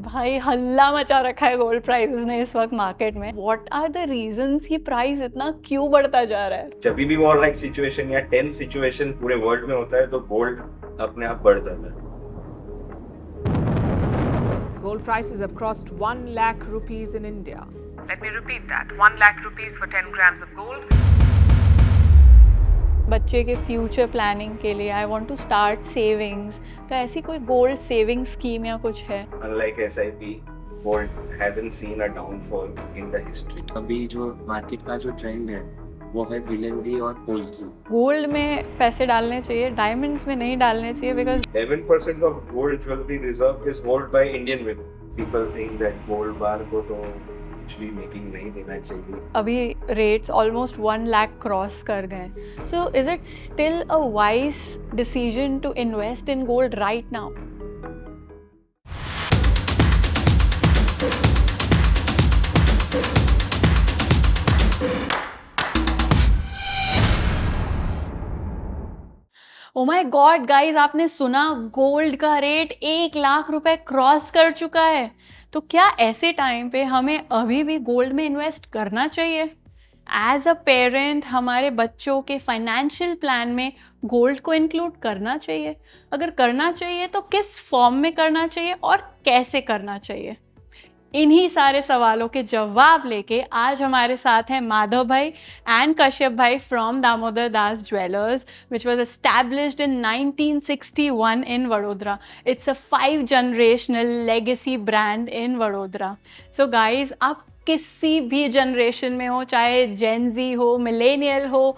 भाई हल्ला मचा रखा है गोल्ड प्राइसेस ने इस वक्त मार्केट में। व्हाट आर द रीजंस कि प्राइस इतना क्यों बढ़ता जा रहा है? जब भी वॉर लाइक सिचुएशन या टेंस सिचुएशन पूरे वर्ल्ड में होता है तो गोल्ड अपने आप बढ़ जाता है। Gold prices have crossed 1 lakh rupees in India. Let me repeat that, 1 lakh rupees for 10 grams of gold. बच्चे के फ्यूचर प्लानिंग के लिए I want to start savings, तो ऐसी कोई गोल्ड सेविंग स्कीम या कुछ है? Unlike SIP, gold hasn't seen a downfall in the history. अभी जो मार्केट का जो ट्रेंड है वो है ज्वेलरी और गोल्ड की। गोल्ड में पैसे डालने चाहिए, डायमंड्स में नहीं डालने चाहिए, because 11% of gold jewelry reserve is held by Indian women. People think that gold bar को तो कुछ भी मेकिंग नहीं देना चाहिए। अभी रेट्स ऑलमोस्ट 1 लाख क्रॉस कर गए। So is it still a wise decision to invest in gold right now? Oh my God guys, आपने सुना गोल्ड का रेट 1 लाख रुपए क्रॉस कर चुका है। तो क्या ऐसे टाइम पे हमें अभी भी गोल्ड में इन्वेस्ट करना चाहिए? एज अ पेरेंट हमारे बच्चों के फाइनेंशियल प्लान में गोल्ड को इंक्लूड करना चाहिए? अगर करना चाहिए तो किस फॉर्म में करना चाहिए और कैसे करना चाहिए? इन्हीं सारे सवालों के जवाब लेके आज हमारे साथ हैं माधव भाई एंड कश्यप भाई from Damodar Das jewellers, which was established in 1961 in Vadodara. It's a 5 generational legacy brand in Vadodara. So guys, आप किसी भी जनरेशन में हो, चाहे जेन जी हो, मिलेनियल हो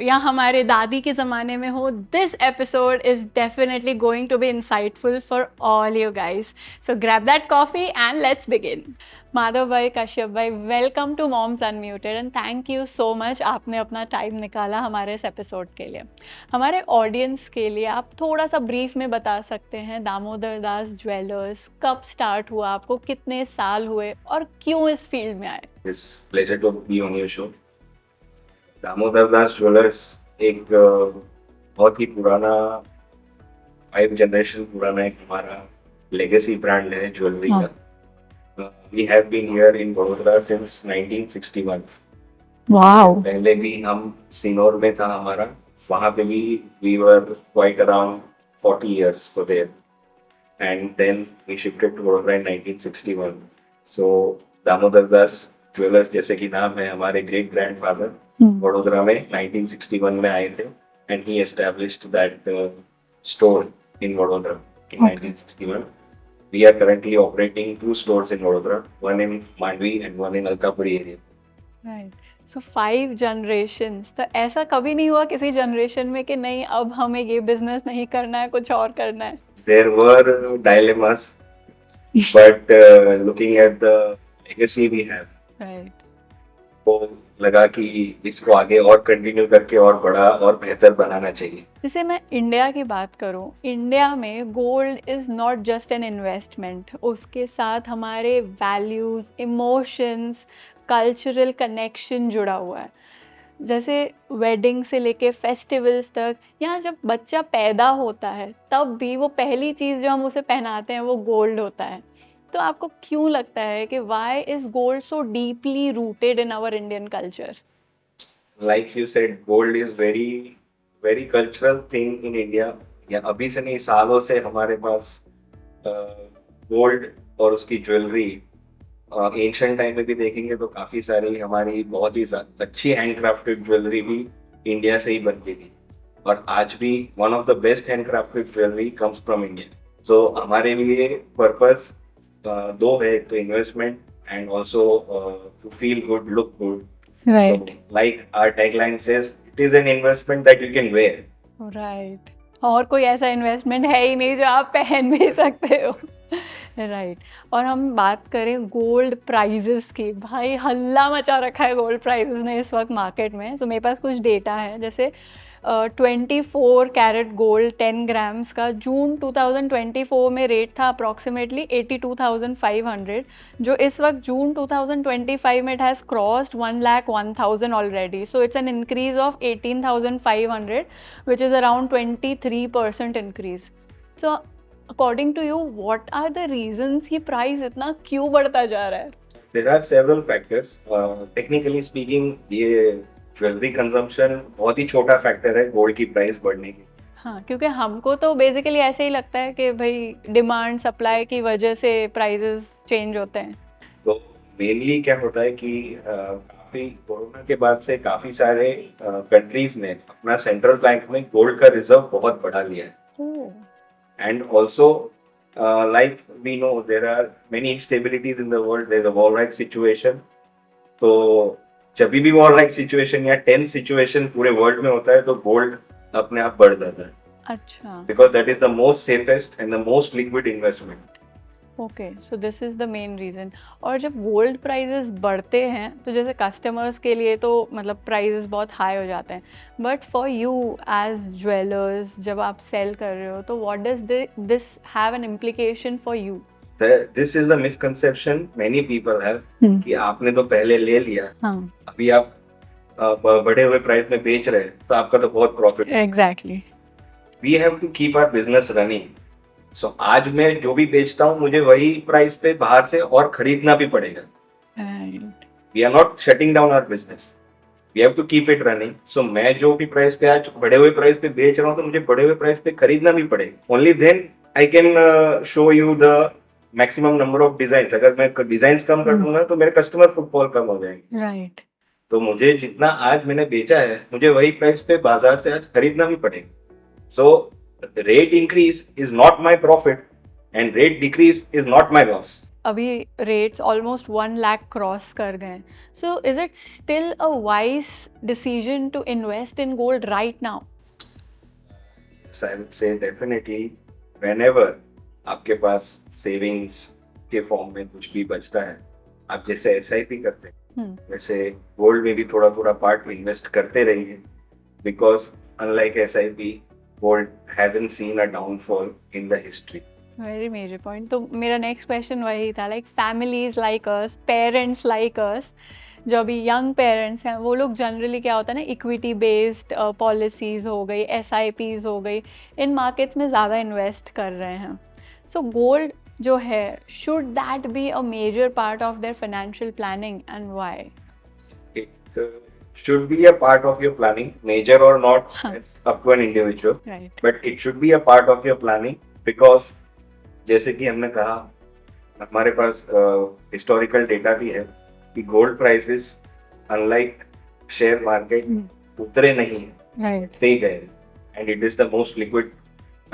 या हमारे दादी के ज़माने में हो, this episode is definitely going to be insightful for all you guys. So grab that coffee and let's begin. Madhav भाई, कश्यप भाई, welcome to Moms Unmuted and thank you so much, आपने अपना टाइम निकाला हमारे इस एपिसोड के लिए. हमारे ऑडियंस के लिए आप थोड़ा सा ब्रीफ में बता सकते हैं दामोदर दास ज्वेलर्स कब स्टार्ट हुआ, आपको कितने साल हुए और क्यों इस फील्ड में आए? It's pleasure to be on your show. Damodar Das jewellers एक बहुत ही पुराना 5 जनरेशन पुराना एक हमारा लेगेसी ब्रांड है ज्वेलरी का. We have been here in Vadodara since 1961. Wow. पहले भी हम सिनोर में था हमारा, वहाँ पे भी we were quite around 40 years for there. And then we shifted to Vadodara in 1961. So Damodar Das jewellers जैसे कि नाम है, हमारे ग्रेट ग्रैंडफादर वडोदरा में 1961 में आए थे and he established that store in Vadodara in 1961. We are currently operating 2 stores in Vadodara, one in Mandvi and one in Alkapuri area. Right. So 5 generations, तो ऐसा कभी नहीं हुआ किसी जनरेशन में कि नहीं अब हमें ये बिजनेस नहीं करना है, कुछ और करना है? There were dilemmas, but looking at the legacy we have, right. तो लगा कि इसको आगे और कंटिन्यू करके और बड़ा और बेहतर बनाना चाहिए. जैसे मैं इंडिया की बात करूं, इंडिया में gold is not just an investment, उसके साथ हमारे वैल्यूज़, इमोशंस, कल्चरल कनेक्शन जुड़ा हुआ है. जैसे वेडिंग से लेके फेस्टिवल्स तक, यहाँ जब बच्चा पैदा होता है तब भी वो पहली चीज़ जो हम उसे पहनाते हैं वो गोल्ड होता है. तो आपको क्यों लगता है कि why is gold so deeply rooted in our Indian culture? Like you said, gold is very cultural thing in India. या अभी से नहीं, सालों से हमारे पास गोल्ड और उसकी ज्वेलरी एंशिएंट टाइम में भी देखेंगे तो काफी सारी हमारी बहुत ही अच्छी हैंडक्राफ्टेड ज्वेलरी भी इंडिया से ही बनती थी. और आज भी one of the best handcrafted jewellery comes from India. तो हमारे लिए पर्पस दो है, एक तो investment and also to feel good, look good. Right. So, like our tagline says, it is an investment that you can wear. Right. और कोई ऐसा इन्वेस्टमेंट है ही नहीं जो आप पहन भी सकते हो. राइट. और हम बात करें गोल्ड प्राइजेस की, भाई हल्ला मचा रखा है गोल्ड प्राइजेस ने इस वक्त मार्केट में. सो मेरे पास कुछ डेटा है, जैसे 24 कैरेट गोल्ड 10 ग्राम्स का जून 2024 में रेट था अप्रॉक्सीमेटली 82,500, जो इस वक्त जून 2025 में it has crossed 1,01,000 already. So it's an increase of 18,500 which is around 23% increase. So according to you what are the reasons कि प्राइस इतना क्यों बढ़ता जा रहा है? There are several factors. Technically speaking, ये ज्वेलरी कंजम्पशन बहुत ही छोटा फैक्टर है गोल्ड की प्राइस बढ़ने की. हाँ, क्योंकि हमको तो बेसिकली ऐसे ही लगता है कि भाई डिमांड सप्लाई की वजह से प्राइसेस चेंज होते हैं. तो मेनली क्या होता है कि काफी कोरोना के बाद से काफी सारे कंट्रीज ने अपना सेंट्रल बैंक में गोल्ड का रिजर्व बहुत बढ़ा लिया है. ओह, And also, like we know, there are many instabilities in the world. There's a war-like situation. तो जब भी war-like situation या tense situation पूरे वर्ल्ड में होता है तो गोल्ड अपने आप बढ़ जाता है. अच्छा. Because that is the most safest and the most liquid investment. Okay, so this is the main reason. और जब गोल्ड प्राइसेस बढ़ते हैं तो जैसे कस्टमर्स के लिए तो मतलब प्राइसेस बहुत हाई हो जाते हैं, but for you as jewellers जब आप सेल कर रहे हो तो what does this have an implication for you? This is a misconception many people have कि आपने तो पहले ले लिया, हाँ, अभी आप बढ़े हुए प्राइस में बेच रहे हैं तो आपका तो बहुत profit. Exactly. We have to keep our business running. So आज मैं जो भी बेचता हूँ मुझे वही प्राइस पे बाहर से और खरीदना भी पड़ेगा. Right. We are not shutting down our business. We have to keep it running. So मैं जो भी प्राइस पे आज बढ़े हुए प्राइस पे बेच रहा हूँ तो मुझे बढ़े हुए प्राइस पे खरीदना भी पड़ेगा. Only then I can show you the maximum number of design. अगर मैं डिजाइन कम कर दूंगा तो मेरे कस्टमर फुटफॉल कम हो जाएंगे. राइट. तो मुझे जितना आज मैंने बेचा है मुझे वही प्राइस पे बाजार से आज खरीदना भी पड़ेगा. So rate increase is not my profit and rate decrease is not my loss. अभी रेट्स ऑलमोस्ट 1 लाख क्रॉस कर गए, so is it still a wise decision to invest in gold right now? So I would say definitely whenever आपके पास savings के form में कुछ भी बचता है, आप जैसे SIP करते हैं वैसे गोल्ड में भी थोड़ा थोड़ा पार्ट इन्वेस्ट करते रहिए. Because unlike SIP, gold hasn't seen a downfall in the history. Very major point. तो मेरा नेक्स्ट क्वेश्चन वही था, like families like us, parents like us, जो अभी यंग पेरेंट्स हैं वो लोग जनरली क्या होता है ना, इक्विटी बेस्ड पॉलिसीज हो गई, SIPs हो गई, इन मार्केट्स में ज़्यादा इन्वेस्ट कर रहे हैं. सो गोल्ड जो है, should that be a major part of their financial planning and why? It should be a part of your planning, major or not, it's up to an individual. Right. But it should be a part of your planning because जैसे कि हमने कहा हमारे पास historical data भी है कि gold prices unlike share market उतरे नहीं है, राइट. स्टे गए. And it is the most liquid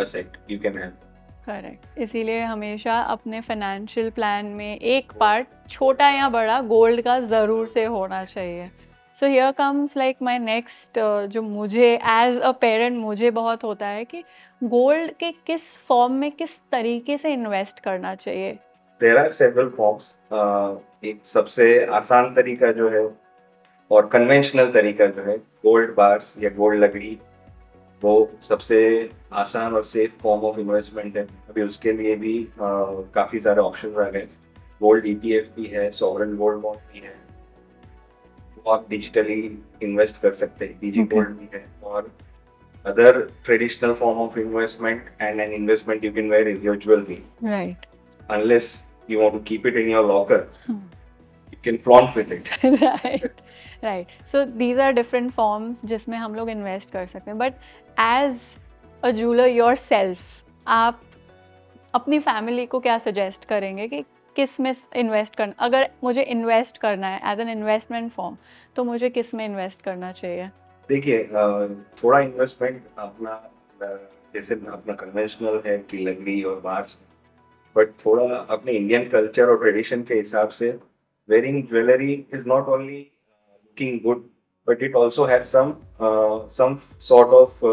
asset you can have. Correct. इसीलिए हमेशा अपने फाइनेंशियल प्लान में एक पार्ट छोटा या बड़ा गोल्ड का ज़रूर से होना चाहिए. So here comes like my next, जो मुझे एज अ पेरेंट मुझे बहुत होता है कि गोल्ड के किस फॉर्म में किस तरीके से इन्वेस्ट करना चाहिए. There are several forms. एक सबसे आसान तरीका जो है और कन्वेंशनल तरीका जो है गोल्ड बार्स या गोल्ड लकड़ी, वो सबसे आसान और सेफ फॉर्म ऑफ इन्वेस्टमेंट है. अभी उसके लिए भी काफ़ी सारे ऑप्शंस आ गए. गोल्ड ETF भी है, सॉवरेन गोल्ड बॉन्ड भी है, वो आप डिजिटली इन्वेस्ट कर सकते हैं. डिजी गोल्ड भी है. और other traditional form of investment and an investment you can wear is your jewellery. Right. Unless you want to keep it in your locker, you can flaunt with it. Right. Right. So these are different forms जिसमें हम लोग invest कर सकते हैं. But as a jeweller yourself, आप अपनी family को क्या सजेस्ट करेंगे कि किस में इन्वेस्ट करना? अगर मुझे इन्वेस्ट करना है एज एन इन्वेस्टमेंट फॉर्म तो मुझे किस में इन्वेस्ट करना चाहिए? देखिए, थोड़ा इन्वेस्टमेंट अपना जैसे अपना कन्वेंशनल है कि लकड़ी और बार्स, बट थोड़ा अपने इंडियन कल्चर और ट्रेडिशन के हिसाब से wearing jewellery is not only looking good but it also has some sort of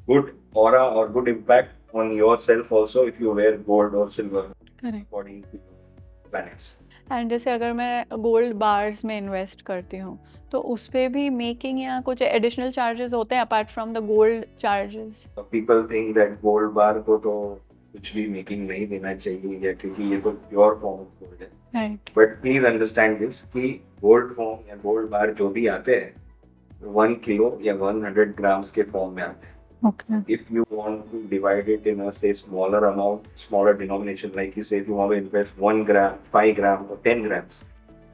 good aura or good impact on yourself also if you wear gold or silver correct. according to planets. And जैसे अगर मैं gold bars में invest करती हूँ तो उस पर भी मेकिंग या कुछ एडिशनल चार्जेस होते हैं apart from the gold charges? People think that gold बार को तो कुछ भी मेकिंग नहीं देना चाहिए या क्योंकि ये तो प्योर फॉर्म ऑफ गोल्ड है. Right. But please understand this कि गोल्ड फॉर्म या गोल्ड बार जो भी आते हैं 1 किलो या 100 ग्राम्स के फॉर्म में आते हैं. Okay. If you want to divide it in a say smaller amount, smaller denomination, like you say, if you want to invest 1 gram, 5 gram, or 10 grams,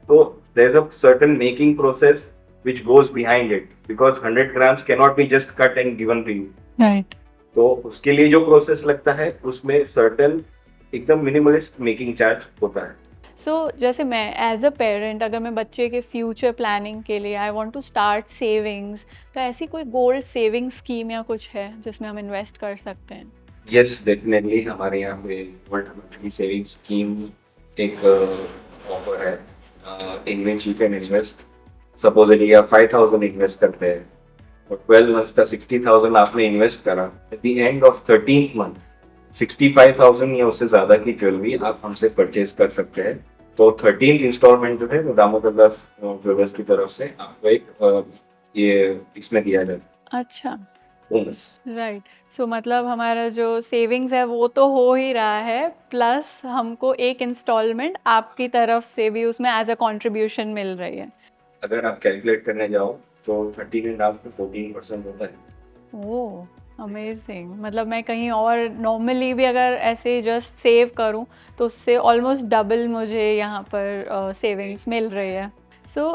so there's a certain making process which goes behind it, because 100 grams cannot be just cut and given to you. Right. तो उसके लिए जो process लगता है उसमें certain एकदम minimalist making charge होता है. सो जैसे मैं एज अ पेरेंट, अगर मैं बच्चे के फ्यूचर प्लानिंग के लिए I want to start savings, तो ऐसी कोई गोल्ड सेविंग स्कीम या कुछ है जिसमें हम इन्वेस्ट कर सकते हैं? यस, डेफिनेटली हमारे यहाँ पे गोल्ड मंथली सेविंग स्कीम एक ऑफर है, in which you can invest. Supposedly आप 5,000 इन्वेस्ट करते हैं और 12 मंथ्स का 60,000 आपने इन्वेस्ट करा. At the end of 13th month 65,000 या उससे ज्यादा की ज्वेलरी आप हमसे परचेज कर सकते हैं. तो 13th इंस्टॉलमेंट जो है वो दामोदर दास ज्वेलर्स की तरफ से आपको एक ये इसमें दिया जाता अच्छा, है बोनस. राइट. सो मतलब हमारा जो सेविंग्स है वो तो हो ही रहा है, प्लस हमको एक इंस्टॉलमेंट आपकी तरफ से भी उसमें एज अ कंट्रीब्यूशन मिल रही है. अगर आप कैलकुलेट करने जाओ तो 13.5 to 14% होता है. ओह, अमेजिंग. मतलब मैं कहीं और नॉर्मली भी अगर ऐसे जस्ट सेव करूं तो उससे ऑलमोस्ट डबल मुझे यहाँ पर सेविंग्स मिल रही है. So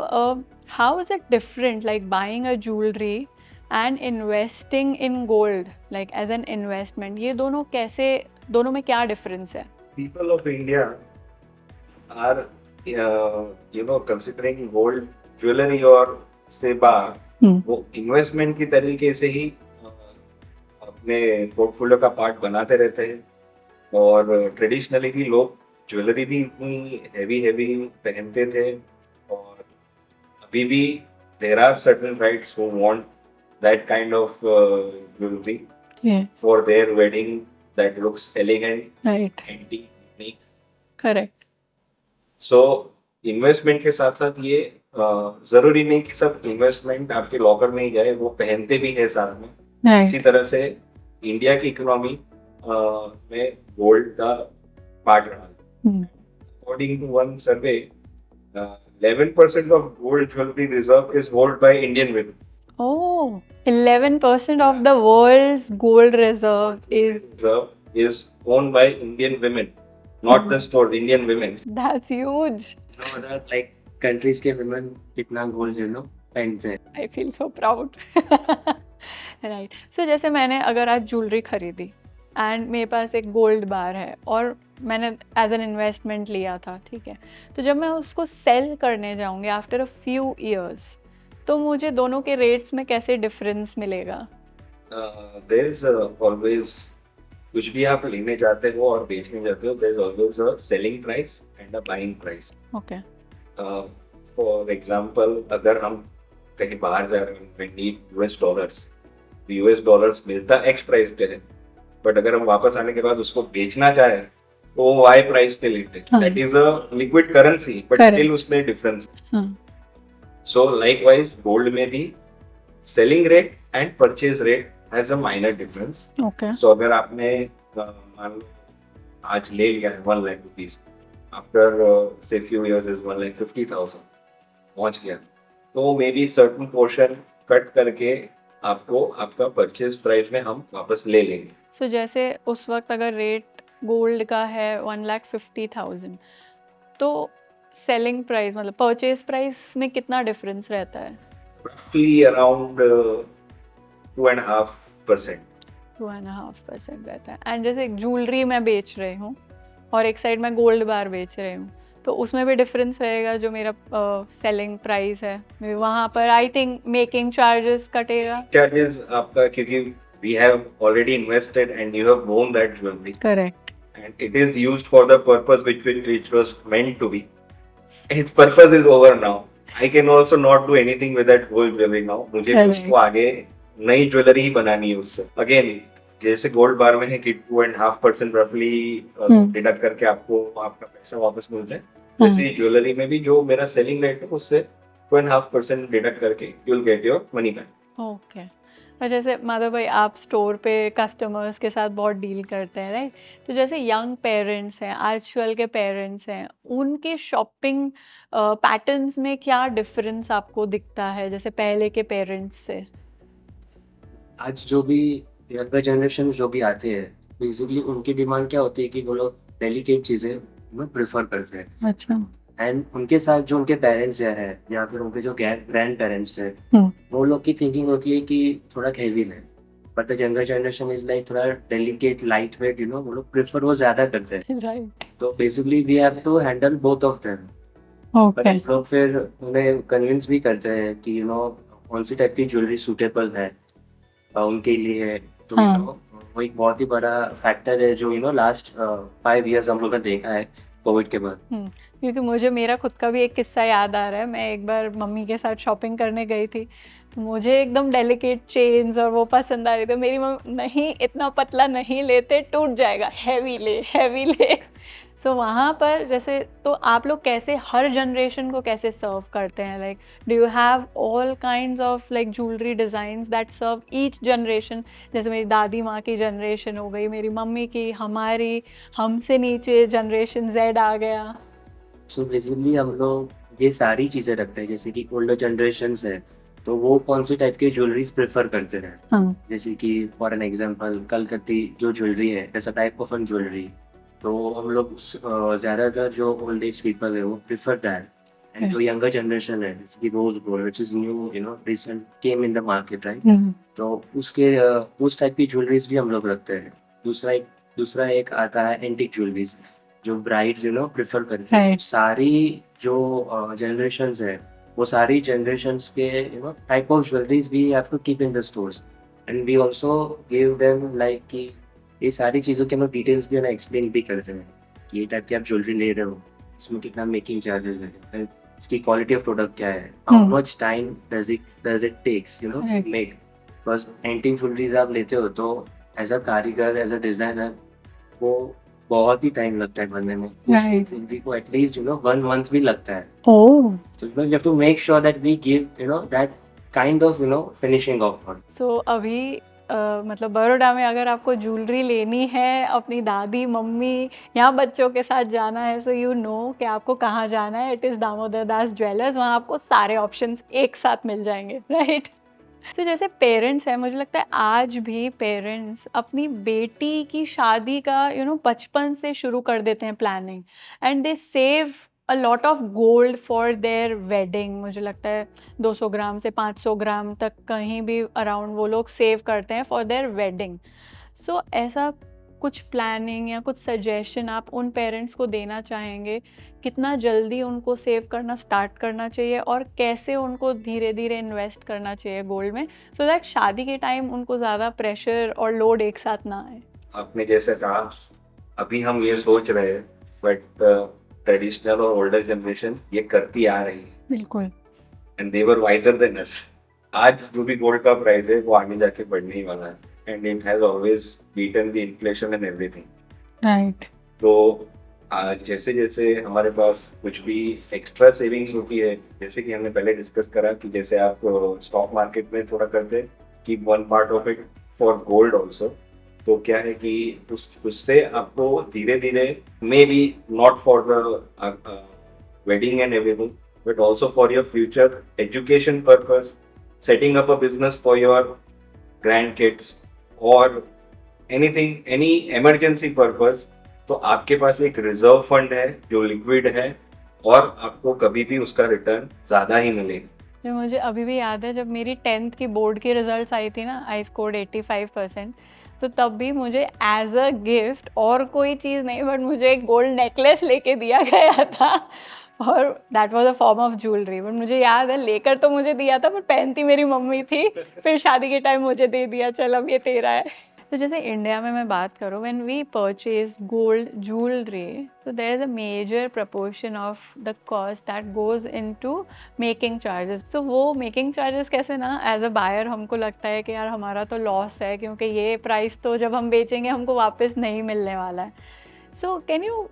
how is it different like buying a jewellery and investing in gold, like as an investment? ये दोनों कैसे, दोनों में क्या डिफरेंस है? People of India are considering gold jewelry और से बार वो इन्वेस्टमेंट की तरीके से ही अपने पोर्टफोलियो का पार्ट बनाते रहते हैं. और ट्रेडिशनली भी लोग ज्वेलरी भी इतनी हैवी हैवी पहनते थे, और अभी भी there are certain rights who want that kind of jewellery for their wedding that looks elegant, right, antique, unique. Correct. So investment के साथ साथ ये जरूरी नहीं कि सब इन्वेस्टमेंट आपके लॉकर में ही जाए, वो पहनते भी है साथ में. इसी राइट. तरह से इंडिया की इकोनॉमी में गोल्ड का पार्ट रहा. According to one survey 11% of gold jewellery reserve is hold by Indian women. Oh, 11% of the world's gold reserve is, Reserve is owned by Indian women, not the stores, Indian women. that's huge. No other like countries के women इतना gold पहनते हैं. I feel so proud. Right. So जैसे मैंने अगर आज jewellery खरीदी and मेरे पास एक गोल्ड बार है और मैंने एज एन इन्वेस्टमेंट लिया था, ठीक है, तो जब मैं उसको सेल करने जाऊंगी आफ्टर अ फ्यू इयर्स, तो मुझे दोनों के रेट्स में कैसे डिफरेंस मिलेगा? There is always, कुछ भी आप लेने जाते हो और बेचने जाते हो, there is always a selling price and a buying price. Okay. For example अगर हम कहीं बाहर जा रहे हैं, we need US dollars, US dollars मिलता एक्स प्राइस पे है, बट अगर हम वापस आने के बाद उसको बेचना चाहे तो वो वाई प्राइस पे लेते हैं. That is a liquid currency, but still उसमें डिफरेंस. सो लाइकवाइज गोल्ड में भी selling rate and purchase rate has a minor difference. Okay. So अगर आपने मान लो आज ले लिया है 1 लाख रुपीज, आफ्टर से फ्यू इयर्स इज 1,50,000 पहुंच गया, तो may be certain portion cut करके आपको आपका परचेज प्राइस में हम वापस ले लेंगे. सो जैसे उस वक्त अगर रेट गोल्ड का है 1,50,000, तो सेलिंग प्राइस मतलब परचेज प्राइस में कितना डिफरेंस रहता है? roughly around 2.5%. 2.5% रहता है. एंड जैसे ज्वेलरी मैं बेच रही हूँ और एक साइड में गोल्ड बार बेच रही हूँ, तो उसमें भी डिफरेंस रहेगा. जो मेरा सेलिंग प्राइस है वहाँ पर आई थिंक मेकिंग चार्जेस कटेगा. चार्जेस आपका, क्योंकि we have already invested and you have owned that jewelry correct. and it is used for the purpose which was meant to be. Its purpose is over now. I can also not do anything with that gold jewelry now. मुझे Correct. उसको आगे नई jewellery ही बनानी है उससे. Again जैसे gold बार में है कि 2.5% रफली डिडक्ट करके आपको आपका पैसा वापस मिल जाए, वैसे ज्वेलरी में भी जो मेरा सेलिंग रेट है उससे 2.5% डिडक्ट करके you will get your money back. Okay. और जैसे माधव भाई आप स्टोर पे कस्टमर्स के साथ बहुत डील करते हैं, राइट? तो जैसे यंग पेरेंट्स हैं, आजकल के पेरेंट्स हैं, उनके शॉपिंग पैटर्न्स में क्या डिफरेंस आपको दिखता है जैसे पहले के पेरेंट्स से? आज जो भी यंगर जनरेशन जो भी आते हैं बेसिकली उनकी डिमांड क्या होती है कि वो लोग डेलिकेट चीज़ें प्रेफर करते हैं। अच्छा। एंड उनके साथ जो उनके पेरेंट्स है या फिर उनके जो ग्रैंड पेरेंट्स है वो लोग की थिंकिंग होती है कि थोड़ा हेवी है, but the younger generation is like थोड़ा डेलिकेट लाइट वेट, वो लोग प्रेफर वो ज़्यादा करते हैं। राइट। तो basically we have to handle both of them. But okay. हम लोग फिर उन्हें कन्विंस भी करते हैं कि कौन सी टाइप की ज्वेलरी सूटेबल है उनके लिए। तो हाँ। वो एक बहुत ही बड़ा फैक्टर है जो लास्ट 5 years हम लोग ने देखा है कोविड के बाद। क्योंकि मुझे मेरा खुद का भी एक किस्सा याद आ रहा है। मैं एक बार मम्मी के साथ शॉपिंग करने गई थी, तो मुझे एकदम डेलिकेट चेन्स और वो पसंद आ रही थी। मेरी मम्मी, नहीं इतना पतला नहीं लेते, टूट जाएगा, हैवी ले हैवी ले। सो वहाँ पर जैसे, तो आप लोग कैसे हर जनरेशन को कैसे सर्व करते हैं? Like do you have all kinds of like jewellery designs that serve each generation? जैसे मेरी दादी माँ की जनरेशन हो गई, मेरी मम्मी की, हमारी, हमसे नीचे जनरेशन जेड आ गया। सो बेसिकली हम लोग ये सारी चीज़ें रखते हैं, जैसे कि ओल्डर जनरेशन्स है तो वो कौन सी टाइप की ज्वेलरीज प्रेफर करते हैं। हाँ। जैसे कि फॉर एन एग्जांपल कलकत्ती जो ज्वेलरी है, ऐसा टाइप ऑफ एन ज्वेलरी, तो हम लोग ज़्यादातर जो ओल्ड एज पीपल है वो प्रेफर दैट। एंड जो यंगर जनरेशन है जैसे कि rose gold which is new recent came in the market, right. तो उसके उस टाइप की ज्वेलरीज भी हम लोग रखते हैं। दूसरा एक आता है एंटिक ज्वेलरीज जो ब्राइड्स प्रेफर करती हैं। Right. सारी जो जनरेशन्स है वो सारी जनरेशन्स के type of jewelleries we have to keep in the stores. And we also give them like कि ये सारी चीज़ों के हम लोग डिटेल्स भी एक्सप्लेन भी करते हैं कि ये टाइप की आप ज्वेलरी ले रहे हो, इसमें कितना मेकिंग चार्जेस है, इसकी क्वालिटी ऑफ प्रोडक्ट क्या है, how much time does it takes Right. Make. Because antique jewelleries आप लेते हो तो एज अ कारीगर, एज अ डिज़ाइनर, वो बहुत ही टाइम लगता है बनने में। Right. ज्वेलरी को एटलीस्ट 1 month भी लगता है। Oh. So you have to make sure that we give that kind of finishing off on. So अभी मतलब बड़ौदा में अगर आपको ज्वेलरी लेनी है अपनी दादी मम्मी या बच्चों के साथ जाना है, सो यू नो कि आपको कहाँ जाना है। It is Damodar Das jewellers. वहाँ आपको सारे ऑप्शंस एक साथ मिल जाएंगे, राइट। सो जैसे पेरेंट्स हैं, मुझे लगता है आज भी पेरेंट्स अपनी बेटी की शादी का बचपन से शुरू कर देते हैं planning, and they save a lot of gold for their wedding. मुझे लगता है 200 ग्राम से 500 ग्राम तक कहीं भी अराउंड वो लोग सेव करते हैं फॉर देयर वेडिंग। सो ऐसा कुछ प्लानिंग या कुछ सजेशन आप उन पेरेंट्स को देना चाहेंगे? कितना जल्दी उनको सेव करना स्टार्ट करना चाहिए और कैसे उनको धीरे धीरे इन्वेस्ट करना चाहिए गोल्ड में, सो दैट शादी के टाइम उनको ज़्यादा प्रेशर और लोड एक साथ ना आए? आपने जैसे कहा, अभी हम ये सोच रहे हैं, बट ट्रेडिशनल और ओल्डर जनरेशन ये करती आ रही है, बिल्कुल। And they were visor than us. आज जो भी गोल्ड का प्राइस है वो आगे जाके बढ़ने ही वाला है, and it has always beaten the inflation and everything. Right. तो जैसे जैसे हमारे पास कुछ भी एक्स्ट्रा सेविंग्स होती है, जैसे कि हमने पहले डिस्कस करा कि जैसे आप स्टॉक मार्केट में थोड़ा करते हैं, keep one part of it for gold also. तो क्या है कि उससे आपको धीरे धीरे, may be not for the wedding and everything, but also for your future education purpose, setting up a business for your grand kids और anything, any emergency purpose, तो आपके पास एक रिजर्व फंड है जो लिक्विड है और आपको कभी भी उसका रिटर्न ज्यादा ही मिलेगा। जो मुझे अभी भी याद है, जब मेरी 10th की बोर्ड की रिजल्ट्स आई थी ना, आई स्कोर्ड 85%, तो तब भी मुझे एज अ गिफ्ट और कोई चीज़ नहीं, बट मुझे एक गोल्ड नेकलेस लेके दिया गया था, और that was a form of jewellery. But मुझे याद है, लेकर तो मुझे दिया था, पर पहनती मेरी मम्मी थी। फिर शादी के टाइम मुझे दे दिया, चल अब ये तेरा है। तो जैसे इंडिया में मैं बात करूँ, when we purchase gold jewellery, so there is a major proportion of the cost that goes into making charges. So वो making charges कैसे ना, एज अ बायर हमको लगता है कि यार हमारा तो लॉस है, क्योंकि ये प्राइस तो जब हम बेचेंगे हमको वापस नहीं मिलने वाला है। So can you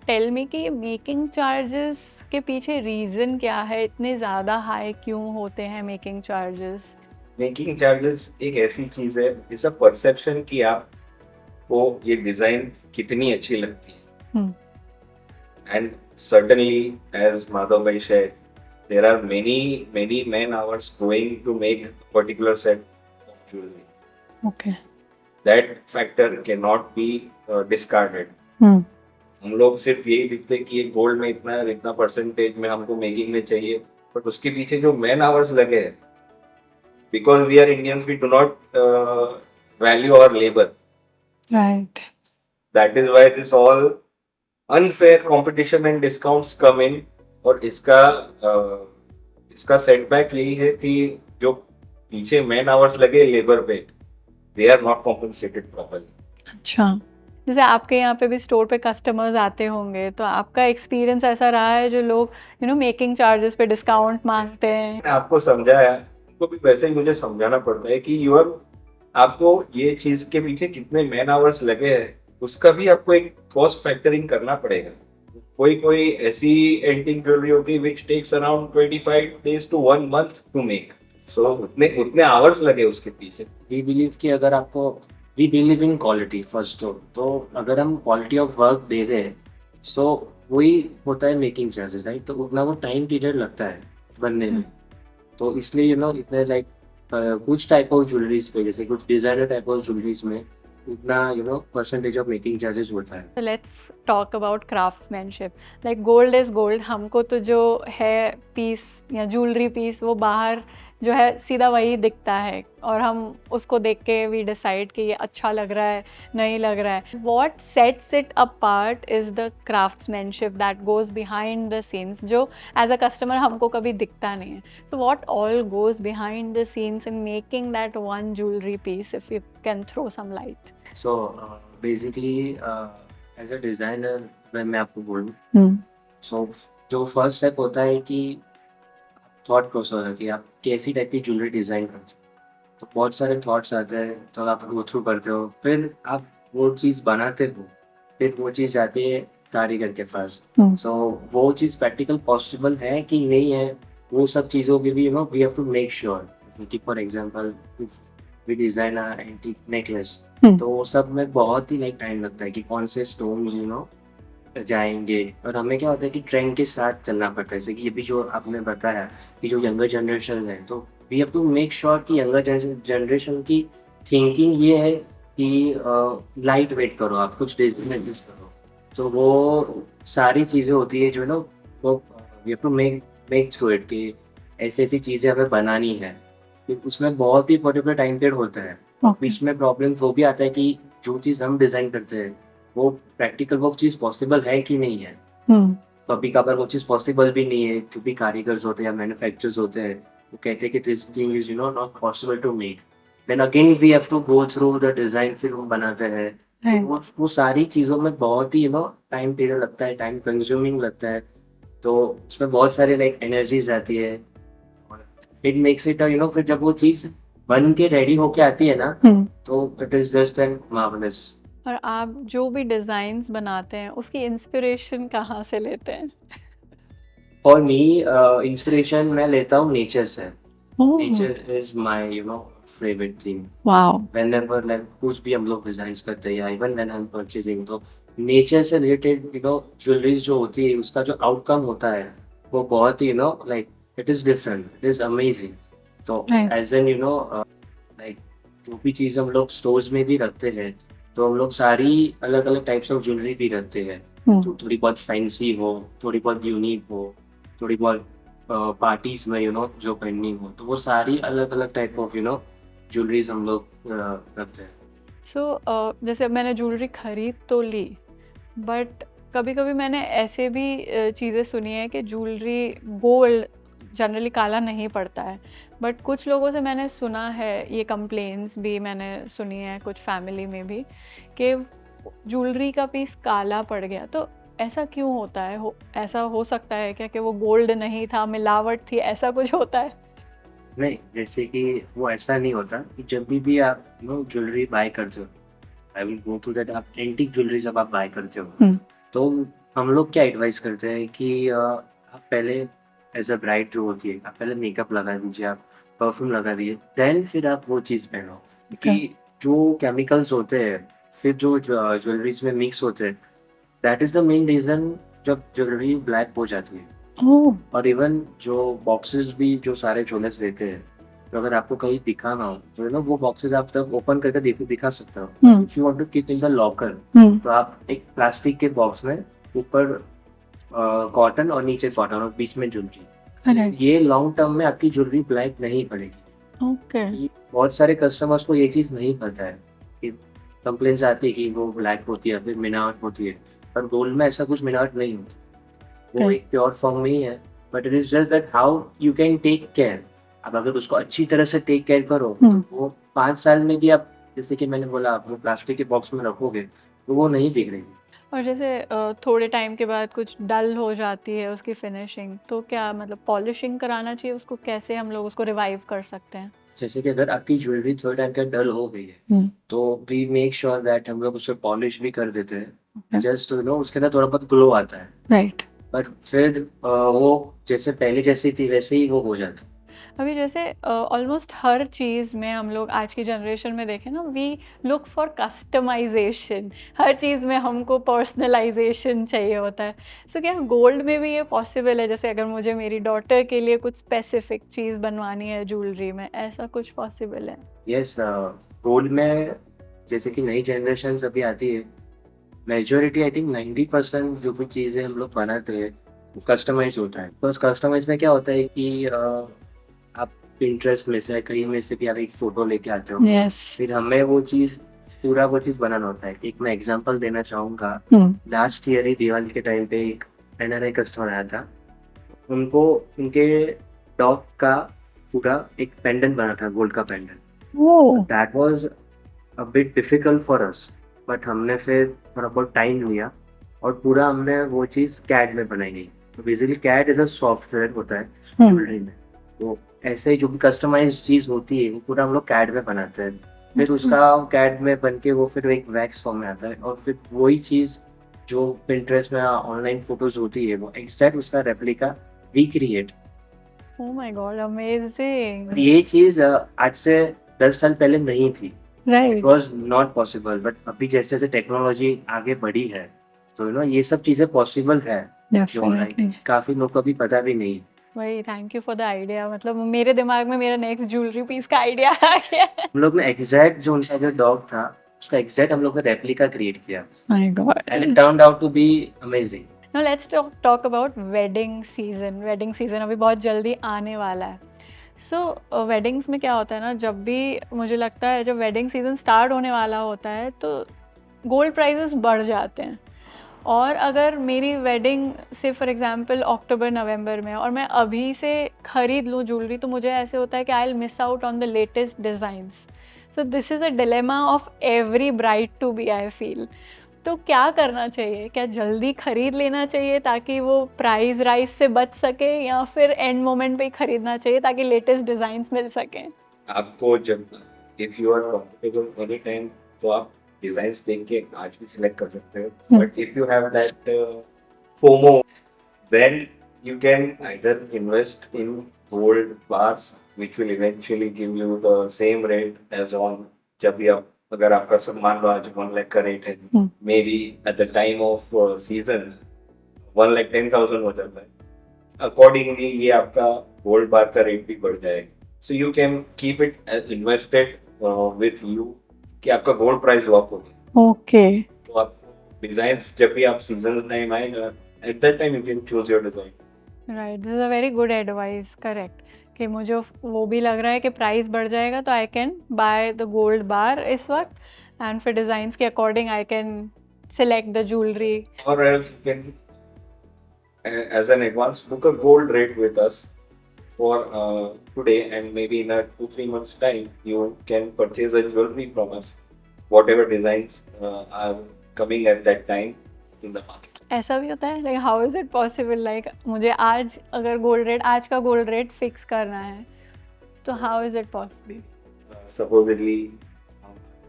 tell me कि मेकिंग चार्जेस के पीछे रीज़न क्या है, इतने ज़्यादा हाई क्यों होते हैं मेकिंग चार्जेस? मेकिंग चार्जेस एक ऐसी चीज है, इट्स अ परसेप्शन कि आपको ये डिजाइन कितनी अच्छी लगती है। एंड सर्टेनली, एज माधव भाई said, there are many man hours going to make a particular set of jewelry. Okay. That factor can not be discarded. Hmm. हम लोग सिर्फ यही दिखते कि ये गोल्ड में इतना इतना परसेंटेज में हमको मेकिंग में चाहिए, बट उसके पीछे जो मैन आवर्स लगे हैं, because we are Indians, we do not value our labour. Right. That is why this all unfair competition and discounts come in. और इसका सेटबैक यही है कि जो पीछे मैन आवर्स लगे लेबर पे, they are not compensated properly. अच्छा. जैसे आपके यहाँ पे भी स्टोर पे कस्टमर्स आते होंगे, तो आपका एक्सपीरियंस ऐसा रहा है जो लोग मेकिंग चार्जेस पे डिस्काउंट मांगते हैं? मैंने आपको समझाया, उनको भी वैसे ही मुझे समझाना पड़ता है कि आपको ये चीज के पीछे कितने मैन आवर्स लगे हैं, उसका भी आपको एक कॉस्ट फैक्टरिंग करना पड़ेगा. कोई ऐसी एंटीक ज्वेलरी होती है which takes around 25 days to 1 month to make. So उतने आवर्स लगे उसके पीछे. वी बिलीव कि अगर आपको we believe in quality first. तो अगर हम क्वालिटी ऑफ वर्क दे रहे हैं, सो वही होता है मेकिंग चार्जेस, राइट. तो उतना वो टाइम पीरियड लगता है बनने में. तो इसलिए इतने लाइक कुछ टाइप ऑफ ज्वेलरीज पे, जैसे कुछ डिजाइनर टाइप ऑफ ज्वेलरीज में इतना परसेंटेज ऑफ मेकिंग चार्जेस होता है. So let's talk about craftsmanship. Like gold is gold. हमको तो जो है पीस या ज्वेलरी पीस वो बाहर जो है सीधा वही दिखता है, और हम उसको देख के वी डिसाइड कि ये अच्छा लग रहा है, नहीं लग रहा है. What sets it apart is the craftsmanship that goes behind the scenes, जो as a customer हमको कभी दिखता नहीं है. So what all goes behind the scenes in making that one jewelry piece, if you can throw some light? So basically as a designer मैं आपको बोलूँ, सो जो फर्स्ट स्टेप होता है कि थॉट प्रोसेस है कि आप कैसी टाइप की ज्वेलरी डिज़ाइन करते हो. तो बहुत सारे थॉट्स आते हैं, तो आप गो थ्रू करते हो, फिर आप वो चीज़ बनाते हो, फिर वो चीज़ जाती है कारीगर के पास. सो वो चीज़ प्रैक्टिकल पॉसिबल है कि नहीं है, वो सब चीज़ों के भी we have to make sure. For example we design a antique necklace, तो वो सब में बहुत ही टाइम लगता है कि कौन से स्टोन्स जाएंगे. और हमें क्या होता है कि ट्रेंड के साथ चलना पड़ता है. जैसे कि ये भी जो आपने बताया कि जो यंगर जनरेशन है, तो we have to make sure कि यंगर जनरेशन की थिंकिंग ये है कि लाइट वेट करो, आप कुछ डिजाइनर्स करो. तो वो सारी चीज़ें होती है जो वो we have to make through it कि ऐसी ऐसी चीज़ें हमें बनानी है. फिर उसमें बहुत ही पर्टिकुलर टाइम पीरियड होता है. बीच में प्रॉब्लम वो भी आता है कि जो चीज़ हम डिज़ाइन करते हैं वो प्रैक्टिकल वो चीज़ पॉसिबल है कि नहीं है. कभी कभार वो चीज़ पॉसिबल भी नहीं है. जो भी कारीगर्स होते हैं या मैन्युफैक्चरर्स होते हैं, वो कहते हैं कि this thing is not possible to make. Then again we have to go through the design, फिर वो बनाते हैं. तो वो सारी चीज़ों में बहुत ही टाइम पीरियड लगता है, टाइम कंज्यूमिंग लगता है. तो उसमें बहुत सारे एनर्जीज आती है. इट मेक्स इट फिर जब वो चीज़ बन के रेडी होके आती है ना, तो it is just an marvellous. और आप जो भी डिजाइन्स बनाते हैं उसकी इंस्पिरेशन कहाँ से लेते हैं? फॉर मी इंस्पिरेशन मैं लेता हूँ नेचर से. Nature is my favourite thing. Wow. Whenever कुछ भी हम लोग डिजाइंस करते हैं या even when I am purchasing, तो नेचर से रिलेटेड ज्वेलरीज जो होती है, उसका जो आउटकम होता है वो बहुत ही it is different, it is amazing. तो एज एन जो भी चीज़ हम लोग स्टोर्स में भी रखते हैं, तो हम लोग सारी अलग अलग टाइप्स ऑफ ज्वेलरी भी रखते हैं. तो थोड़ी बहुत फैंसी हो, थोड़ी बहुत यूनिक हो, थोड़ी बहुत पार्टीज में जो पहननी हो, तो वो सारी अलग अलग टाइप ऑफ ज्वेलरीज हम लोग रखते हैं. सो जैसे मैंने ज्वेलरी खरीद तो ली, बट कभी कभी मैंने ऐसे भी चीज़ें सुनी है कि ज्वेलरी गोल्ड जनरली काला नहीं पड़ता है. बट कुछ लोगों से मैंने सुना है, ये कंप्लेंट्स भी मैंने सुनी है कुछ फैमिली में भी, कि ज्वेलरी का पीस काला पड़ गया. तो ऐसा क्यों होता है? ऐसा हो सकता है क्या कि वो गोल्ड नहीं था, मिलावट थी, ऐसा कुछ होता है? नहीं, जैसे कि वो ऐसा नहीं होता कि जब भी आप ज्वेलरी बाय करते हो, I will go to that. आप एंटीक ज्वेलरी जब आप बाय करते हो, तो हम लोग क्या एडवाइस करते हैं कि आप पहले एज अ ब्राइड जो होती है, आप पहले मेकअप लगा दीजिए, आप परफ्यूम लगा दीजिए, देन फिर आप वो चीज़ पहनो. कि जो केमिकल्स होते हैं फिर जो ज्वेलरीज में मिक्स होते हैं, that is the main reason जब ज्वेलरी ब्लैक हो जाती है. और इवन जो बॉक्सेस भी जो सारे ज्वेलर्स देते हैं, तो अगर आपको कहीं दिखाना हो तो ना वो बॉक्सेस आप तब ओपन करके दिखा सकते हो. Hmm if you want to keep in the locker, hmm तो आप एक प्लास्टिक के बॉक्स में ऊपर कॉटन और नीचे कॉटन और बीच में ज्वेलरी. करेक्ट ये लॉन्ग टर्म में आपकी ज्वेलरी ब्लैक नहीं पड़ेगी. ओके बहुत सारे कस्टमर्स को ये चीज़ नहीं पता है कि कंप्लेंट्स आती है कि वो ब्लैक होती है फिर मिनावट होती है, पर गोल्ड में ऐसा कुछ मिनावट नहीं होती. वो Okay. एक प्योर फॉर्म में ही है. But it is just that how you can take care. अब अगर उसको अच्छी तरह से टेक केयर करो तो वो 5 साल में भी आप, जैसे कि मैंने बोला, आप वो प्लास्टिक के बॉक्स में रखोगे तो वो नहीं बिगड़ेगी. और जैसे थोड़े टाइम के बाद कुछ डल हो जाती है उसकी फिनिशिंग, तो क्या मतलब पॉलिशिंग कराना चाहिए उसको? कैसे हम लोग उसको रिवाइव कर सकते हैं? जैसे कि अगर आपकी ज्वेलरी थोड़े टाइम के डल हो गई है तो वी मेक श्योर दैट हम लोग उसे पॉलिश भी कर देते हैं. Okay. जस्ट उसके अंदर थोड़ा बहुत ग्लो आता है. राइट पर फिर वो जैसे पहले जैसी थी वैसे ही वो हो जाता है. अभी जैसे ऑलमोस्ट हर चीज़ में हम लोग आज की जनरेशन में देखें ना, वी लुक फॉर कस्टमाइजेशन. हर चीज़ में हमको पर्सनलाइजेशन चाहिए होता है. सो क्या गोल्ड में भी ये पॉसिबल है? जैसे अगर मुझे मेरी डॉटर के लिए कुछ स्पेसिफिक चीज़ बनवानी है ज्वेलरी में, ऐसा कुछ पॉसिबल है? यस, गोल्ड में जैसे कि नई जनरेशन अभी आती है, मेजोरिटी आई थिंक 90% जो भी चीज़ें हम लोग बनाते हैं वो कस्टमाइज होता है. बस कस्टमाइज में क्या होता है कि आप पिंटरेस्ट में से कहीं में से भी आप एक फ़ोटो लेके आते हो, यस फिर हमें वो चीज़ बनाना होता है. एक मैं एग्जांपल देना चाहूँगा. लास्ट ईयर ही दिवाली के टाइम पे एक NRI कस्टमर आया था. उनको उनके डॉग का पूरा एक पेंडेंट बना था, गोल्ड का pendant. Oh that was a bit difficult for us. But हमने फिर थोड़ा बहुत टाइम लिया और पूरा हमने वो चीज़ कैड में बनाई गई. तो basically CAD is a software होता है ज्वेलरी में. तो ऐसे ही जो भी कस्टमाइज चीज़ होती है वो पूरा हम लोग कैड में बनाते हैं. फिर उसका कैड में बन के वो फिर एक वैक्स फॉर्म में आता है और फिर वही चीज़ जो पिंटरेस्ट में ऑनलाइन फोटोज होती है वो एग्जैक्ट उसका replica recreate. O my God amazing. ये चीज़ आज से 10 साल पहले नहीं थी. It right was not possible. But अभी जैसे जैसे टेक्नोलॉजी आगे बढ़ी है तो ये सब चीज़ें पॉसिबल है जो डेफिनेटली. काफ़ी लोग को अभी पता भी नहीं. वही, thank you for the idea. मतलब मेरे दिमाग में मेरा नेक्स्ट ज्वेलरी पीस का आइडिया आ गया. हम लोग ने एग्जैक्ट जो उनका जो डॉग था उसका एग्जैक्ट हम लोग ने रेप्लिका क्रिएट किया my god. And it turned out to be amazing. Now let's talk about wedding season. Wedding season अभी बहुत जल्दी आने वाला है. सो वेडिंग्स में क्या होता है ना, जब भी मुझे लगता है जब वेडिंग सीजन स्टार्ट होने वाला होता है तो गोल्ड प्राइसेस बढ़ जाते हैं. और अगर मेरी वेडिंग से फॉर एग्जांपल अक्टूबर नवंबर में और मैं अभी से ख़रीद लूँ ज्वेलरी, तो मुझे ऐसे होता है कि I will miss out on the latest designs. So this is a dilemma of every bride to be, I feel. तो क्या करना चाहिए? क्या जल्दी ख़रीद लेना चाहिए ताकि वो प्राइस राइज से बच सके, या फिर एंड मोमेंट पे ही ख़रीदना चाहिए ताकि लेटेस्ट डिज़ाइंस मिल सकें? आपको जब if you are comfortable any time तो आप डिजाइन्स देख के आज भी सिलेक्ट कर सकते हो. But if you have that FOMO, then you can either invest in gold bars which will eventually give you the same rate as on जब भी आप, अगर आपका मान लो आज 1 लाख का रेट है, may be at the time off season 1,10,000 हो जाता है. अकॉर्डिंगली ये आपका गोल्ड बार का रेट भी बढ़ जाएगा. So you can keep it invested with you कि आपका गोल्ड प्राइस लॉक हो गया. ओके तो आप डिजाइन्स जब भी आप सीजन टाइम आएगा at that time you can choose your design. Right, this is a very good advice. Correct, कि मुझे वो भी लग रहा है कि प्राइस बढ़ जाएगा तो I can by the gold बार इस वक्त, एंड फिर डिज़ाइंस के according I can select the jewellery. Or else you can, as an advance, book a gold rate with us for today, and maybe in a 2-3 months time you can purchase a jewelry from us, whatever designs are coming at that time in the market. ऐसा भी होता है? Like how is it possible? Like मुझे आज अगर आज का gold rate fix करना है तो how is it possible? Supposedly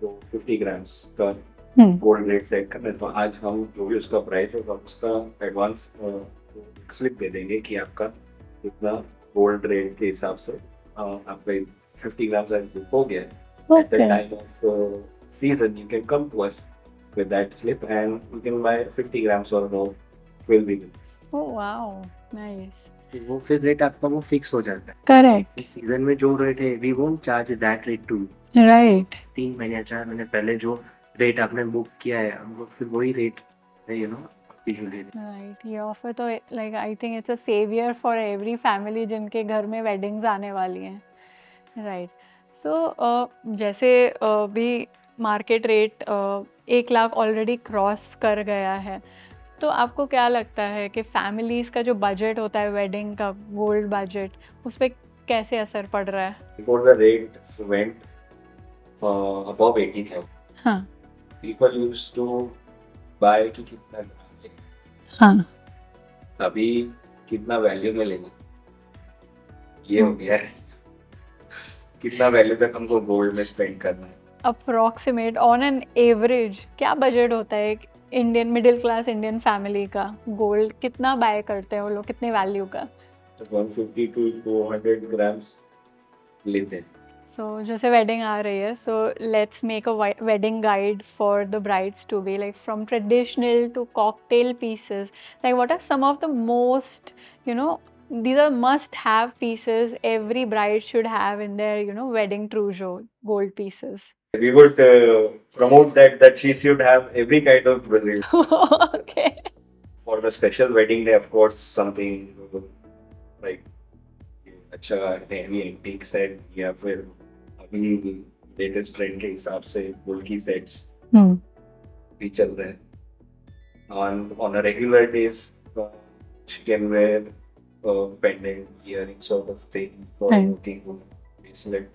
तो 50 grams का गोल्ड रेट सेट करना है, तो आज हम जो भी उसका प्राइस होगा उसका एडवांस स्लिप दे देंगे कि आपका इतना गोल्ड रेट के हिसाब से आपका 50 ग्राम्स बुक हो गया. At the time of season, you can come to us with that slip and you can buy 50 grams or more jewelry with us. Oh wow, nice. तो वो फिर रेट आपका वो फिक्स हो जाता है। करेक्ट, इस सीजन में जो रेट है we won't charge that rate too. Right, 3 महीने 4 महीने पहले जो रेट आपने बुक किया है हम लोग फिर वही रेट है यूजुअली। राइट। ये ऑफर तो like I think it's a saviour for every family जिनके घर में वेडिंग्स आने वाली हैं, राइट। सो जैसे भी market rate 1 lakh already cross कर गया है, तो आपको क्या लगता है कि फैमिलीज़ का जो बजट होता है वेडिंग का, गोल्ड बजट, उस पर कैसे असर पड़ रहा है? Before the rate went above 80,000, हाँ, people used to buy कि कितना ग्राम लेंगे, हाँ, अभी कितना वैल्यू में लेंगे, ये हो गया है। कितना वैल्यू तक हमको गोल्ड में स्पेंड करना है। अप्रॉक्सीमेट ऑन एन एवरेज क्या बजट होता है एक Indian middle class Indian family का? गोल्ड कितना बाय करते हैं वो लोग, कितने वैल्यू का? तो 150 to 200 ग्राम्स लेते हैं। सो जैसे वेडिंग आ रही है, so let's make a wedding guide for the brides to be, like from traditional to cocktail pieces, like what are some of the most these are must have pieces every bride should have in their wedding trousseau, gold pieces. We would promote that she should have every kind of jewelry. Okay. For the special wedding day, of course, something like अच्छा heavy antique set या फिर अभी latest trend के हिसाब से bulky sets भी चल रहे हैं. On a regular days, she can wear pendant earring sort of thing for Right. looking bracelet,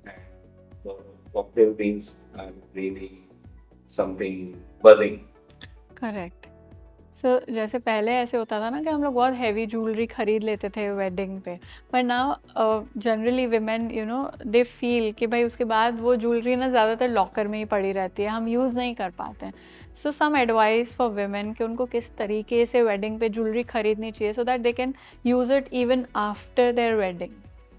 and for cocktail things are really something buzzing. Correct. So जैसे पहले ऐसे होता था ना कि हम लोग बहुत हैवी ज्वेलरी खरीद लेते थे वेडिंग पे, पर now generally women they feel कि भाई उसके बाद वो ज्वेलरी ना ज़्यादातर लॉकर में ही पड़ी रहती है, हम यूज़ नहीं कर पाते हैं। सो सम एडवाइस फॉर विमेन कि उनको किस तरीके से वेडिंग पे ज्वेलरी खरीदनी चाहिए so that they can use it even after their wedding.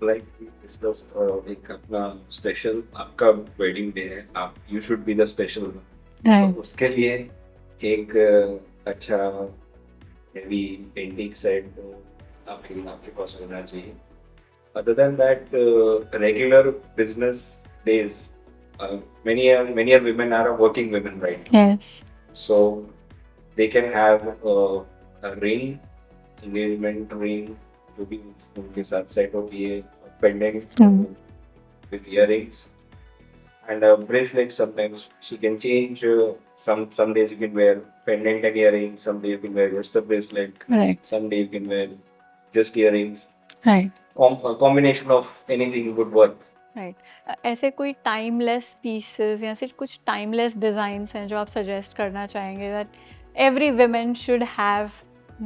Like we discussed, एक अपना स्पेशल आपका वेडिंग डे है, आप you should be the special. Right, उसके लिए एक अच्छा हेवी पेंटिंग सेट आपके पास होना चाहिए। Other than that regular business days, many are women are working women, right? Yes, So they can have a ring, engagement ring, जो भी उनके साथ सेट होती है, pendant with earrings and a bracelet. Sometimes she can change. Some days you can wear pendant and earrings. Some days you can wear just a bracelet. Correct, Some day you can wear just earrings. Right, A combination of anything would work. Right. ऐसे कोई timeless pieces या फिर कुछ timeless designs हैं जो आप suggest करना चाहेंगे that every women should have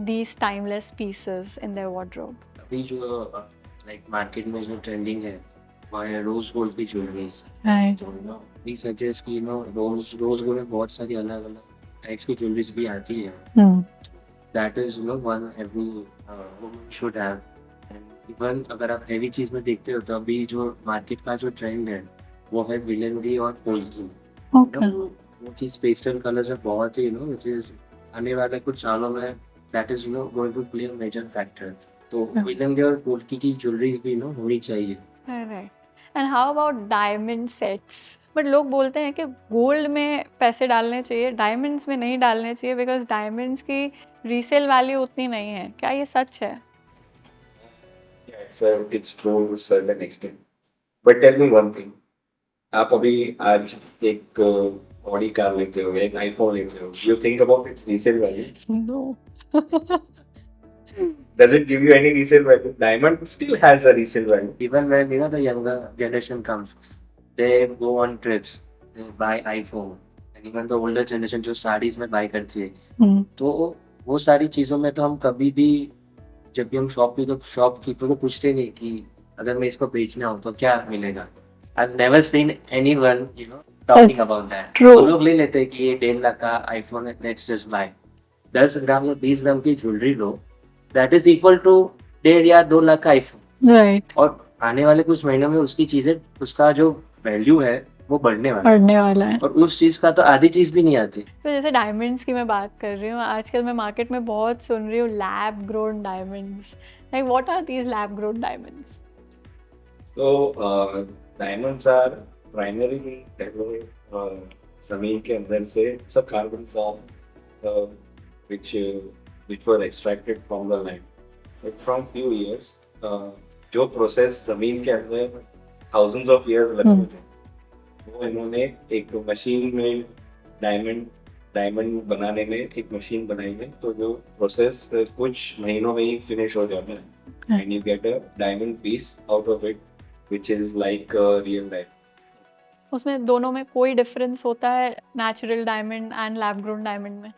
these timeless pieces in their wardrobe? अभी जो लाइक मार्केट में जो ट्रेंडिंग है वो है रोज गोल्ड की ज्वेलरीज। राइट, तो वी सजेस्ट कि रोज गोल्ड में बहुत सारी अलग अलग टाइप्स की ज्वेलरीज भी आती है। That is one every woman should have. And even अगर आप हैवी चीज में देखते हो तो अभी जो मार्केट का जो ट्रेंड है वो है विलेनरी और पोल्की। ओके, वो चीज पेस्टल कलर्स में बहुत ही which is आने वाले कुछ सालों में that is going to play a major factor. तो विलेनरी और पोल्की की ज्वेलरीज भी होनी चाहिए। Correct. And how about diamond sets? But लोग बोलते हैं कि गोल्ड में पैसे डालने चाहिए, डायमंड्स में नहीं डालने चाहिए बिकॉज डायमंड्स की रीसेल वैल्यू उतनी नहीं है। क्या ये सच है? Yeah, it's true to a certain extent. But tell me one thing. आप अभी आज एक ऑडी कार लेते हो, एक आईफोन लेते हो, you think about its resale value? No. Does it give you any resale value? Diamond still has a resale value. Even when the younger generation comes, they go on trips, they buy iPhone, and even the older generation जो साड़ीज में buy करती है, तो वो सारी चीज़ों में तो हम कभी भी जब भी हम शॉपकीपर को पूछते नहीं कि अगर मैं इसको बेचना हो तो क्या मिलेगा। I've never seen anyone talking about that. True. वो लोग ले लेते हैं कि ये 1.5 लाख का iPhone है, let's just buy। 10 ग्राम या 20 ग्राम की jewellery low, that is equal to 1.5 या 2 लाख का iPhone। राइट, और आने वाले कुछ महीनों में उसकी चीजें, उसका जो वैल्यू है वो बढ़ने वाला है, बढ़ने वाला है। और उस चीज का तो आधी चीज भी नहीं आती। तो जैसे डायमंड्स की मैं बात कर रही हूँ, आजकल मैं मार्केट में बहुत सुन रही हूँ lab grown diamonds. Like what are these lab grown diamonds? So diamonds are primarily जमीन के अंदर से it's a carbon form which which were extracted from the land. But from few years जो प्रोसेस जमीन के अंदर thousands of years लगे थे, वो इन्होंने एक मशीन में डायमंड बनाने में एक मशीन बनाई है, तो जो प्रोसेस कुछ महीनों में ही फिनिश हो जाता है and you get a diamond peace out of it which is like real diamond. उसमें दोनों में कोई डिफरेंस होता है natural diamond and lab grown diamond में?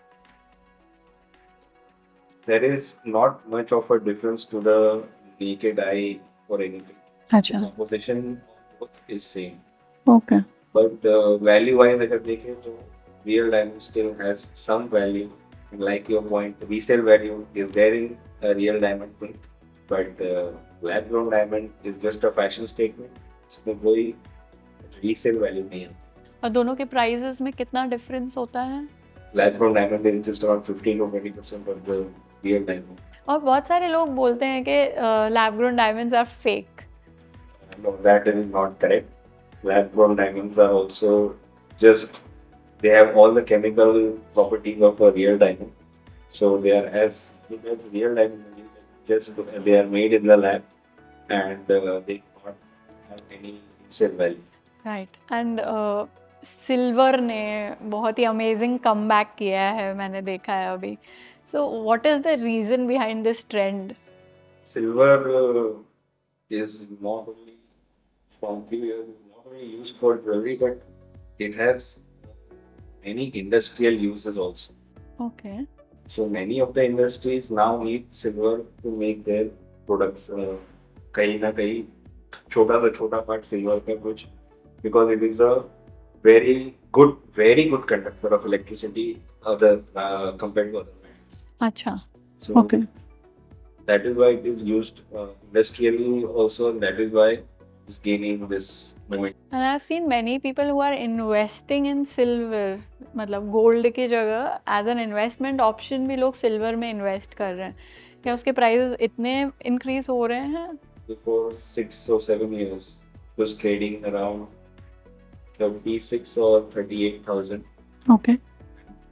There is not much of a difference to the naked eye or anything. अच्छा, The composition both is same. Okay. But value wise अगर देखें तो real diamond still has some value. And like your point, resale value is there in a real diamond thing. But lab grown diamond is just a fashion statement. इसमें कोई resale value नहीं है. और दोनों के प्राइसेस में कितना difference होता है? Lab grown diamond is just around 15 to 20% of the real diamond. और बहुत सारे लोग बोलते हैं कि lab grown diamonds are fake. No, that is not correct. Lab grown diamonds are also just, they have all the chemical properties of a real diamond. So they are as good as real diamond. Just they are made in the lab and they do not have any resale value. Right. And silver ने बहुत ही amazing comeback किया है, मैंने देखा है अभी। So what is the reason behind this trend? Silver is not only from few years, not only used for jewelry, but it has many industrial uses also. Okay. So many of the industries now need silver to make their products. कहीं ना कहीं छोटा से छोटा part silver का कुछ, because it is a very good conductor of electricity other compared to other metals. अच्छा, So okay. that is why it is used industrially also, and that is why it's gaining this moment. And I have seen many people who are investing in silver, मतलब gold की जगह as an investment option भी लोग silver में invest कर रहे हैं। क्या उसके प्राइस इतने इंक्रीज हो रहे हैं? Before 6 or 7 years, it was trading around 36 or 38,000. Okay.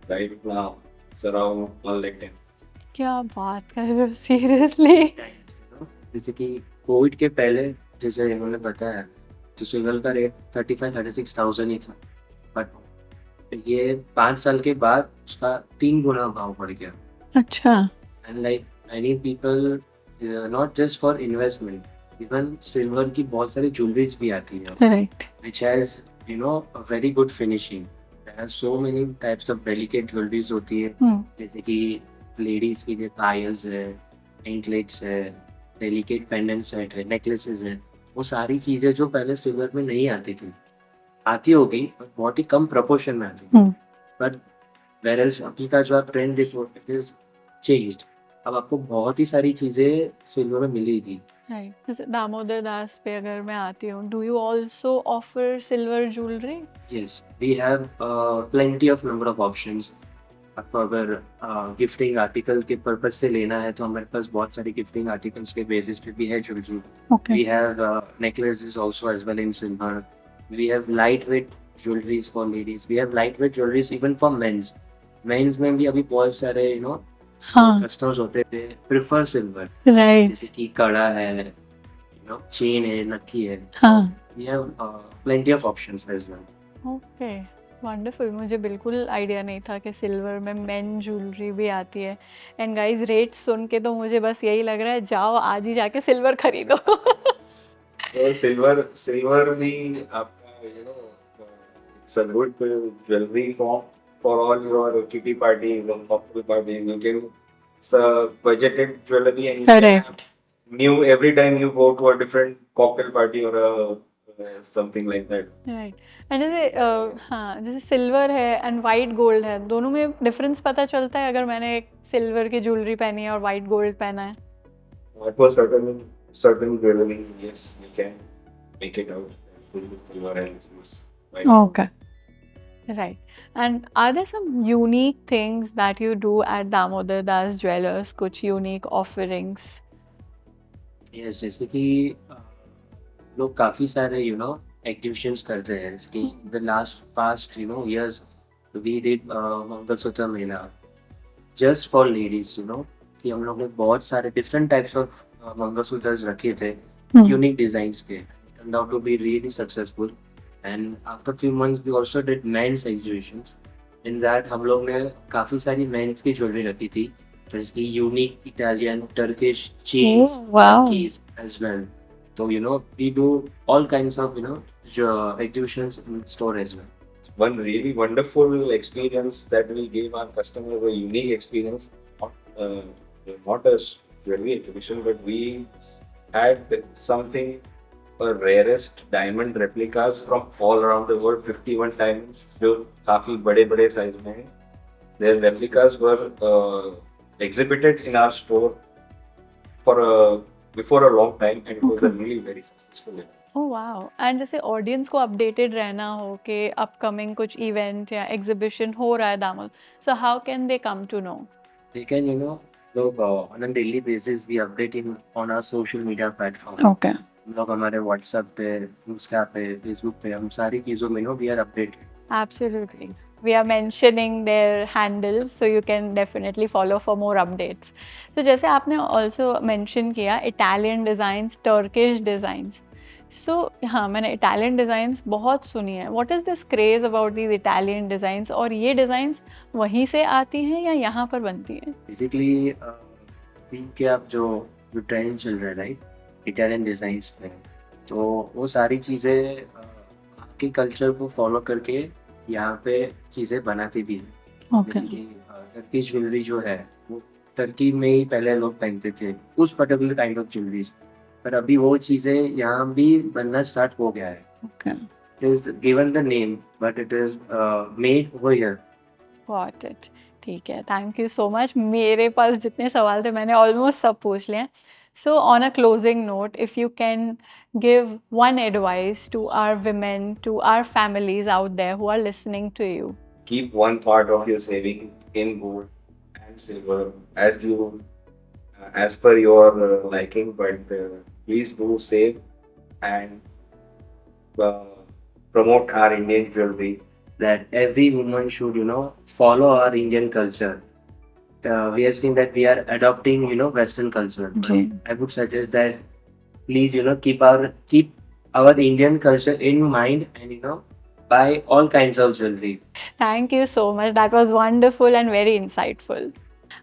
Right now, it's around 110. क्या बात कर रहे हो सीरियसली? जैसे कि कोविड के पहले, जैसे इन्होंने बताया, तो सिल्वर का रेट 35-36,000 ही था, बट ये 5 साल के बाद उसका 3 गुना भाव बढ़ गया। अच्छा। And like many people, not just for investment, even silver की बहुत सारी ज्वेलरीज भी आती है right. which has a very good finishing. There are so many types of delicate jewelries होती है, जैसे कि लेडीज के लिए पायल्स है, एंकलेट्स है, डेलिकेट पेंडेंट सेट है, नेकलेसेस है। वो सारी चीजें जो पहले सिल्वर में नहीं आती थी, आती होगी पर बहुत ही कम प्रपोर्शन में आती थी। बट वेरएल्स अभी का जो आप ट्रेंड देखो, इट इज चेंज्ड। अब आपको बहुत ही सारी चीजें सिल्वर में मिलेगी। राइट। जैसे दामोदर दास पे अगर मैं आती हूँ, do you also offer silver jewellery? Yes, we have plenty of number of options. आपको अगर गिफ्टिंग आर्टिकल के पर्पज से लेना है तो हमारे पास बहुत सारी गिफ्टिंग आर्टिकल्स के बेसिस पे भी है jewellery. Okay. We have necklaces also as well in silver. We have lightweight jewelries for ladies. We have lightweight jewelries even for men's. Men's में भी अभी बहुत सारे हाँ। कस्टमर्स होते थे प्रिफर सिल्वर, राइट। जैसे कि कड़ा है, चेन है, नक्की है। हाँ। We have plenty of options as well. Okay, wonderful. मुझे बिल्कुल आइडिया नहीं था कि सिल्वर में मेन ज्वेलरी भी आती है। एंड गाइस, रेट सुन के तो मुझे बस यही लग रहा है, जाओ आज ही जाके सिल्वर खरीदो। So silver भी आपका it's a good jewelry for all your kitty parties and cocktail parties. You can, it's a budgeted jewelry and you can Correct. have new every time you go to a different cocktail party or something like that. Right. And जैसे हाँ, जैसे silver है and white gold है, दोनों में difference पता चलता है अगर मैंने एक सिल्वर की ज्वेलरी पहनी है और वाइट गोल्ड पहना है? For certain jewelry, yes, you can make it out with silver and this. by Okay. Right. And are there some unique things that you do at Damodar Das Jewelers? कुछ unique offerings? Yes, जैसे कि लोग काफ़ी सारे exhibitions करते हैं, इसकी the last past years we did Mangalsutra Mela just for ladies, कि हम लोग ने बहुत सारे डिफरेंट टाइप्स ऑफ मंगलसूत्र रखे थे, Hmm. यूनिक डिजाइंस के, turned out to be really successful. And after few months we also did men's exhibitions. In that हम लोग ने काफ़ी सारी men's की ज्वेलरी रखी थी, जैसे कि unique Italian Turkish chains Oh, wow. keys as well. So we do all kinds of exhibitions in store as well. one really wonderful experience that we gave our customers, a unique experience, not a jewelry exhibition, but we had something, rarest diamond replicas from all around the world, 51 diamonds, जो काफी बड़े बड़े size में हैं. Their replicas were exhibited in our store for before a long time, and it was a really very successful event. Oh wow. And जैसे audience को updated रहना हो कि अपकमिंग कुछ इवेंट या एग्जीबिशन हो रहा है Damodar, so how can they come to know? They can, लोग on a daily basis we update in on our social media platform. Okay. हम लोग हमारे व्हाट्सएप पे, इंस्टा पे, फेसबुक पे, हम सारी चीज़ों में we are updated. Absolutely. We are mentioning their handles, so you can definitely follow for more updates. तो जैसे आपने also mention किया Italian designs, Turkish designs. So हाँ, मैंने Italian designs बहुत सुनी है. What is this craze about these Italian designs? और ये designs वहीं से आती हैं या यहाँ पर बनती हैं? बेसिकली अभी के अब जो ट्रेंड चल रहा है, राइट, इटालियन डिजाइन्स में, तो वो सारी चीज़ें आपके कल्चर को फॉलो करके यहाँ पे चीज़ें बनाती भी हैं. Okay. जैसे कि टर्किश ज्वेलरी जो है वो टर्की में ही पहले लोग पहनते थे उस पर्टिकुलर काइंड ऑफ ज्वेलरीज, पर अभी वो चीज़ें यहाँ भी बनना स्टार्ट हो गया है. Okay. It is given the name but it is made over here. Got it. ठीक है, थैंक यू सो मच. मेरे पास जितने सवाल थे मैंने ऑलमोस्ट सब पूछ लिए. So on a closing note, if you can give one advice to our women, to our families out there who are listening to you. Keep one part of your saving in gold and silver as per your liking, but please do save and promote our Indian jewelry. That every woman should follow our Indian culture. We have seen that we are adopting Western culture. जी. I would suggest that please keep our Indian culture in mind and buy all kinds of jewelry. Thank you so much. That was wonderful and very insightful.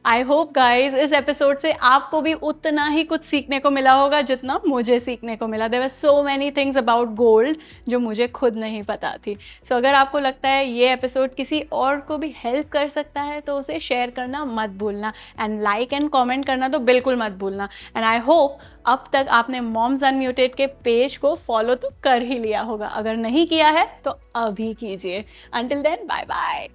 I hope guys इस episode से आपको भी उतना ही कुछ सीखने को मिला होगा जितना मुझे सीखने को मिला. There were so many things about gold जो मुझे खुद नहीं पता थी. सो अगर आपको लगता है ये एपिसोड किसी और को भी हेल्प कर सकता है तो उसे शेयर करना मत भूलना, एंड लाइक एंड कॉमेंट करना तो बिल्कुल मत भूलना. एंड आई होप अब तक आपने मॉम्स अनम्यूटेड के पेज को फॉलो तो कर ही लिया होगा. अगर नहीं किया है तो अभी कीजिए. Until then, bye bye.